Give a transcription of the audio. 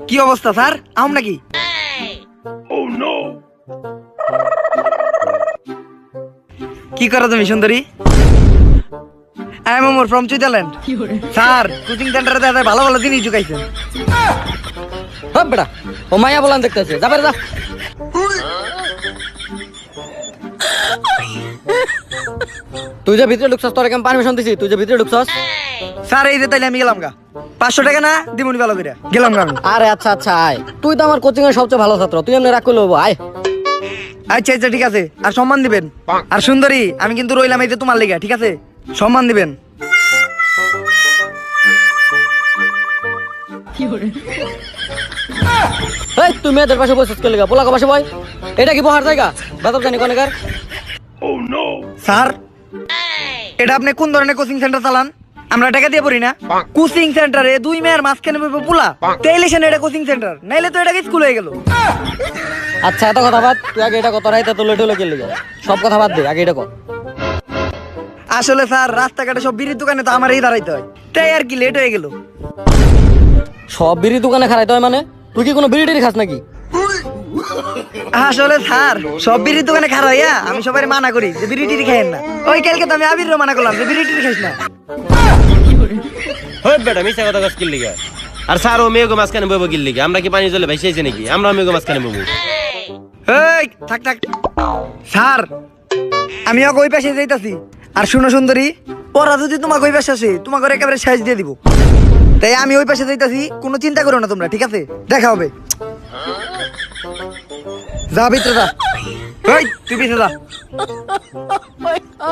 কি অবস্থা স্যার? আম নাকি? কি করো তুমি সুন্দরী? I am Omar from Switzerland. Sir coaching সেন্টারে দাদা ভালো ভালো জিনিস ঢুকাইছেন। হ্যাঁ বেটা, ও মাইয়া বলান দেখতেছে, যা বেটা যা। তুই যে ভিতরে ঢুকছস, তোর কেমন পারমিশন দিছি? তুই যে ভিতরে ঢুকছস। স্যার এই যে তাইলে আমি গেলাম গা, 500 টাকা না দিমুনি ভালো করে গেলাম গা আমি। আরে আচ্ছা আচ্ছা আয়, তুই তো আমার কোচিং এর সবচেয়ে ভালো ছাত্র, তুই এমনি রাগ করলে হবো, আয়। আচ্ছা আচ্ছা ঠিক আছে, আর সম্মান দিবেন। আর সুন্দরী আমি কিন্তু রইলাম এই যে তোমার লেগে, ঠিক আছে? সম্মান দিবেন। এই তুই মেয়েদের পাশে বসে কে লেগা? পোলাকা পাশে বয়। এটা কি বহার জায়গা? বেতব জানি কোনেকার। স্যার এটা আপনি কোন ধরনের কোচিং সেন্টার চালান? আমরা টাকা দিয়ে পড়ি না। কোচিং সেন্টারে দুই মেয়ের মাঝখানে বসে পোলা, তাইলে সেন এটা কোচিং সেন্টার, নাইলে তো এটা স্কুল হয়ে গেল। আচ্ছা এত কথা বাদ, তুই আগে এটা কত রাইতে তো লেট হলো কে লেগা? সব কথা বাদ দে, আগে এটা কর। আসলে স্যার রাস্তাঘাটে সব বিড়ির দোকানে তো আমারই দাঁড়াইতে হয়, তাই আর কি লেট হয়ে গেল। সব বিড়ি দোকানে খারাইতে হয় মানে? তুই কি কোনো বিড়ি টিড়ি খাস নাকি? আসলে স্যার সব বিড়ির দোকানে খারাপ হইয়া আমি সবাই মানা করি যে বিড়ি টিড়ি খাইয়েন না। ওই কালকে তো আমি আবিরও মানা করলাম যে বিড়ি টিড়ি খাইস না। হই বেটা মিছা কথা কস কিল লিগা? আর স্যার ও মেয়েগো মাঝখানে বইব কিল লিগা? আমরা কি পানি জলে ভাইসাইছে নাকি? আমরা মেয়েগো মাঝখানে বইব? এই থাক থাক স্যার, আমি ওই পাশে যাইতাছি। আর শুনো সুন্দরী, পড়া যদি তোমাকে ওই পাশে আসে তোমাকে ওর একেবারে শেষ দিয়ে দিব। তাই আমি ওই পাশে যাইতাছি, কোনো চিন্তা করো না তোমরা, ঠিক আছে? দেখা হবে। যা ভিতরে যা। ওই তুই পিছে যা।